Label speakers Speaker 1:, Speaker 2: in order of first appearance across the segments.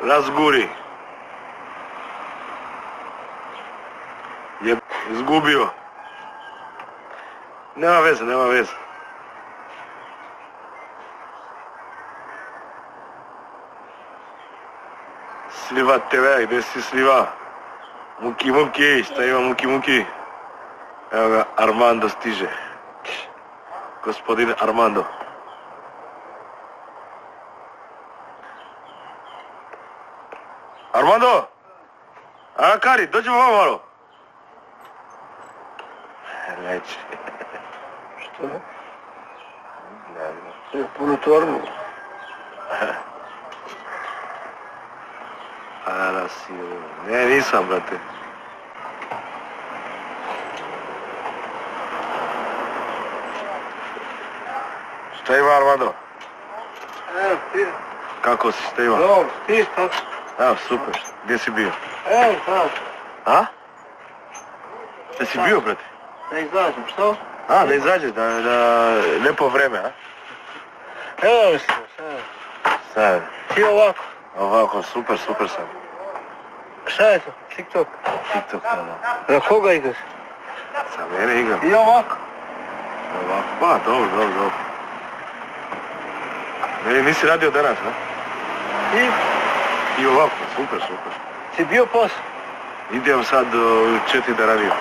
Speaker 1: razguri. Je izgubio. Nema veze, nema veze. Sliva TV, gdje si Sliva? Muki, šta ima Muki? Evo ga, Armando stiže. Gospodin Armando. Armando! A, Kari, dođemo vam malo. Neće.
Speaker 2: Što? Ne znam. Puno tornu.
Speaker 1: A, si... Ne, nisam, brate. Šta ima, Armando?
Speaker 2: Evo, ti.
Speaker 1: Kako si, šta ima?
Speaker 2: No, ti šta?
Speaker 1: Evo, super. Gdje si bio?
Speaker 2: Evo, sad.
Speaker 1: A? Gdje si bio, brate?
Speaker 2: Da izađem, što?
Speaker 1: A, da izađeš, da lijepo vreme, a?
Speaker 2: Evo sam, sad.
Speaker 1: Sad.
Speaker 2: Ti ovako.
Speaker 1: Ovako, super sam.
Speaker 2: Šta je to? TikTok?
Speaker 1: TikTok, da.
Speaker 2: Na koga igraš?
Speaker 1: Sa mene igram.
Speaker 2: I ovako.
Speaker 1: Ovako, pa, dobro. Ne, nisi radio danas, a? I ovako, super.
Speaker 2: Si bio posao?
Speaker 1: Idem sad u 4 da radim.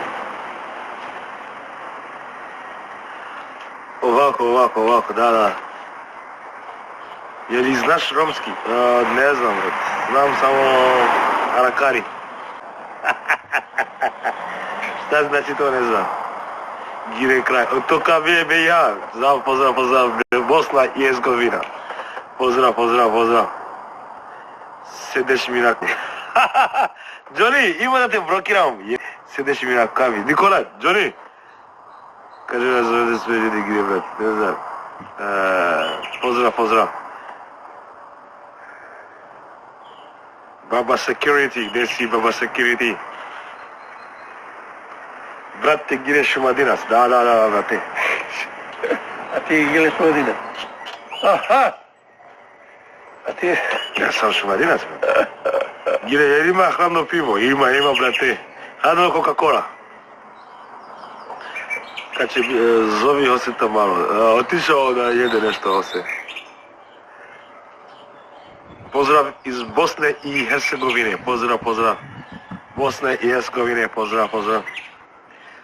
Speaker 1: Ovako, da. Je li znaš romski? Ne znam, brat. Znam samo Arakari. Šta znači to, ne znam. Gire kraj. To ka be ja. Pozdrav. Bosna i Hercegovina. Pozdrav. Sedeš mi na... Johnny, ima da te blokiram. Sedeš mi na kavi. Nikola, Johnny. Kaže da zove sve ljudi gdje, brat. Ne znam. Pozdrav. Baba Security, gdje si Baba Security? Brate, gdje Šumadinac? Da, brate.
Speaker 2: A ti gdje Šumadinac? Aha! A ti...
Speaker 1: Ja sam Šumadinac, brate. Gdje ima hladno pivo? Ima, brate. Hladno Coca-Cola. Kad će zovi Oseta malo. Otišao da jede nešto Ose. Pozdrav iz Bosne i Hercegovine. Pozdrav. Bosne i Hercegovine. Pozdrav.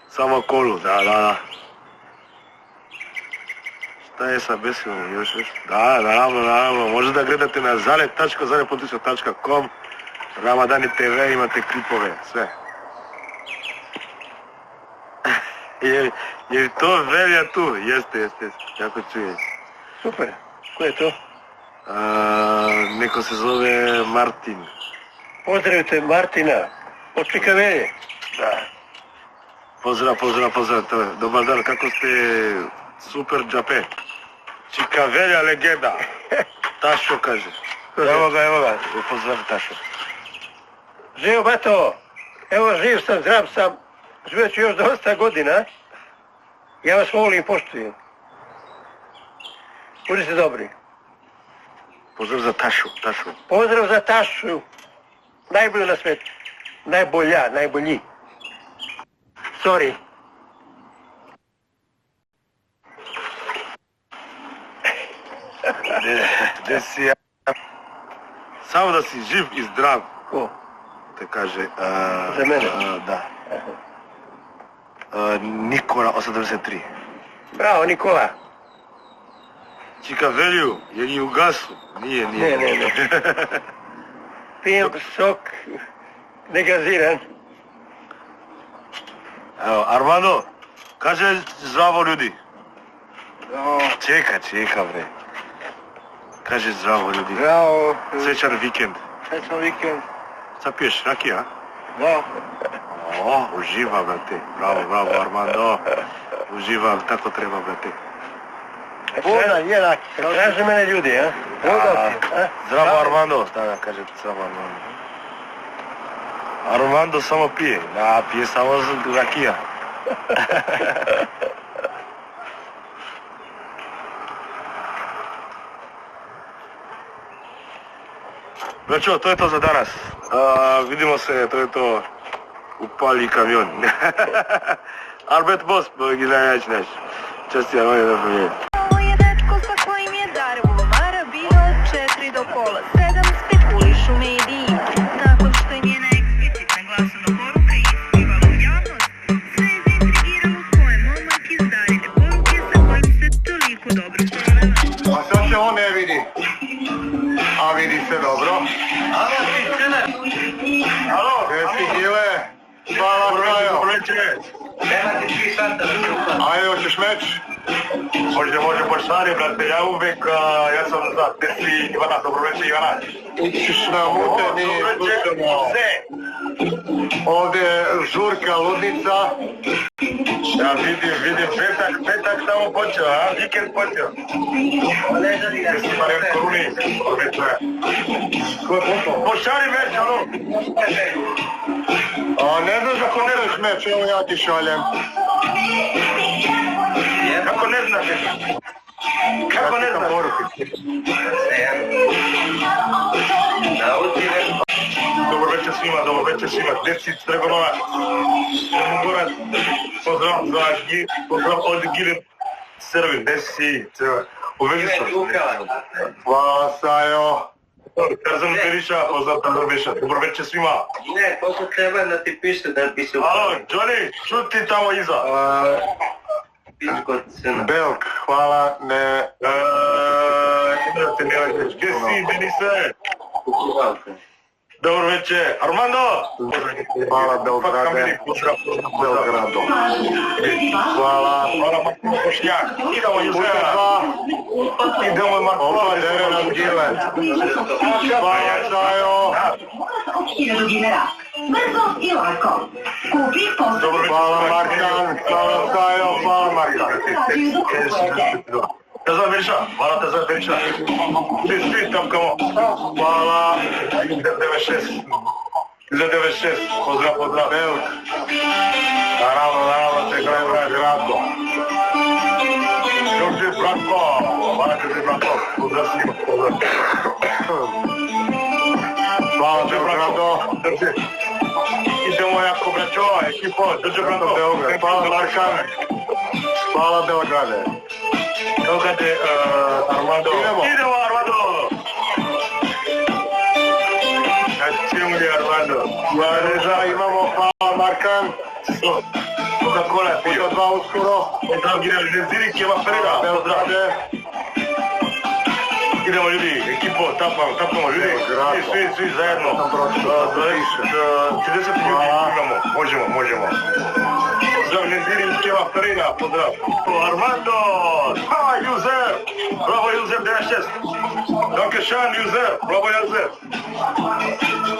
Speaker 1: Samo kolu, da. Šta je sa besilom još? Da, naravno. Možete da gledate na zale.potiča.com. Ramadani TV, imate klipove, sve. Je to Velja tu? Jeste. Jako čuješ.
Speaker 2: Super. Ko je to?
Speaker 1: Neko se zove Martin.
Speaker 2: Pozdravite Martina. Od Čikavelje.
Speaker 1: Da. Pozdrav. Dobar dan, kako ste? Super džape. Čikavelja legenda. Tašo kaže. Evo ga. Pozdrav Tašo.
Speaker 2: Živo, bato. Evo, živ sam, zdrav sam. Živjet ću još dosta godina. Ja vas volim i poštujem. Budite dobri.
Speaker 1: Pozdrav za Tašu.
Speaker 2: Pozdrav za Tašu. Najbolju na svijetu. Najbolji. Sorry.
Speaker 1: Gdje si ja? Samo da si živ i zdrav.
Speaker 2: Ko?
Speaker 1: Te kaže...
Speaker 2: Za mene?
Speaker 1: Da. Nikola 83.
Speaker 2: Bravo, Nikola.
Speaker 1: Čikavelju, je li u gasu? Nije.
Speaker 2: Ne. Pijem sok negaziran.
Speaker 1: Evo, Armando, kaže zdravo ljudi.
Speaker 2: Bravo.
Speaker 1: Čeka, bre. Kaže zdravo ljudi.
Speaker 2: Bravo.
Speaker 1: Srećan vikend. Šta piješ, rakija?
Speaker 2: Da.
Speaker 1: Uživa, brate. Bravo, Armando. Uživam, tako treba, brate.
Speaker 2: Voda, traže mene ljudi, a?
Speaker 1: Zdravo, Armando. Da, kaže zdravo, Armando. Armando samo pije. Da, pije samo rakija. Braćo, to je to za danas. Vidimo se, to je to. Upali kamion. Albert Boss, Gizanjač naš. Čestitam, on je da pomije.
Speaker 3: Ovo je dečko sa kojim je Darevo Mara bilo od 4 do pola 7, spekulišu mediji. Nakon što im je na eksplicitna glasovna poruka isplivala u javnost, sve je zaintrigiralo ko je momak iz Darine poruke sa kojim se toliko dobro provela.
Speaker 2: A sad se on ne vidi. A vidi se dobro.
Speaker 1: Alo,
Speaker 2: Gdje si Gile? Hvala Kajo. Ajde, hoćeš meč?
Speaker 1: Može, pošalje, brate, ja uvek, ja sam za, gde si Ivana, dobroveče Ivana.
Speaker 2: Učiš na muteni, slušamo. Ovdje je žurka, ludnica.
Speaker 1: Ja vidim, petak tamo počeo, a? Vikend počeo. Gdje si Marijan Koruni, dobroveče. Pošalji meč, alo.
Speaker 2: A ne znaš da hoćeš meč, evo ja ti šaljem.
Speaker 1: Kako ne znaš? Kako ne znaš? Dobro večer svima, Deci Stregonovac, Gorac, pozdrav od Gilim Servin, gdje si, uvezi sam.
Speaker 2: Hvala Sajo.
Speaker 1: Tarzan Beriša, pozdrav Tarzan Beriša, dobro večer svima.
Speaker 4: Ne, to treba da ti piše da ti se
Speaker 1: Alo, Johnny, šuti tamo iza.
Speaker 4: pičko cena.
Speaker 2: Belk, hvala, ne...
Speaker 1: Gdje si, Denise? Dobro večer, Armando!
Speaker 2: Hvala Belgrade. Belgrado. Hvala.
Speaker 1: Hvala Marko Košnjak, idemo Juzera. Idemo Marko
Speaker 2: Opet Derena Gile. Hvala Sajo.
Speaker 5: Hiljadu dinara. Brzo i lako. Kupi, postupi.
Speaker 2: Hvala Markan, hvala Sajo, hvala Markan.
Speaker 1: Tarzan Beriša, hvala Tarzan Beriša. Svi tam kamo.
Speaker 2: Hvala.
Speaker 1: 96. Za 96, pozdrav.
Speaker 2: Belk.
Speaker 1: Naravno, te Grado. Đorđe Branko, hvala Đorđe Branko, pozdrav svima, pozdrav.
Speaker 2: Hvala Belgrado.
Speaker 1: Idemo jako braćo, ekipo, Đorđe Branko.
Speaker 2: Hvala Markan. Hvala Belgrade.
Speaker 1: Belgrade, Armando. Idemo Armando. Načemo li Armando?
Speaker 2: Jareža imamo, hvala Markan.
Speaker 1: Coca-Cola pio.
Speaker 2: Dva uskoro.
Speaker 1: Pozdrav Girel Ziri, Kjeva Ferida.
Speaker 2: Belgrade.
Speaker 1: Idemo ljudi, ekipo, tapamo ljudi. Svi zajedno. 30 ljudi imamo, možemo. Pozdrav Neziri, Kjeva Ferida, pozdrav. Armando, hvala Juzer, bravo Juzer 96. Dankeschön Juzer, bravo Juzer.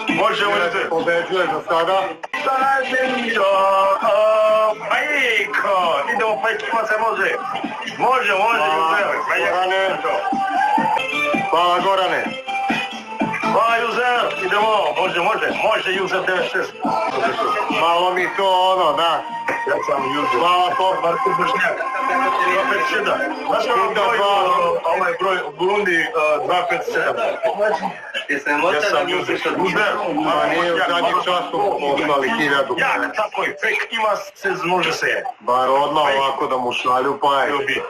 Speaker 1: Možemo Juzer.
Speaker 2: Pobeđuje za sada.
Speaker 1: Majko, idemo pa ekipa se može. Može Juzer.
Speaker 2: Gorane. Hvala Gorane.
Speaker 1: Hvala Juzer, idemo, može Juzer 96.
Speaker 2: Malo mi to ono, da.
Speaker 1: Ja sam Juzer.
Speaker 2: Hvala to.
Speaker 1: Marko Bošnjak, 257. Znaš ovaj broj u Burundi 257.
Speaker 4: Ti se
Speaker 1: Ja
Speaker 4: možda
Speaker 1: sam Juzer. Juzer,
Speaker 2: Ma nije u zadnjih času poslali 1000.
Speaker 1: Jak, tako je, fake ima se, može se je.
Speaker 2: Bar odmah ovako da mu šalju pa je.
Speaker 1: Ljubi,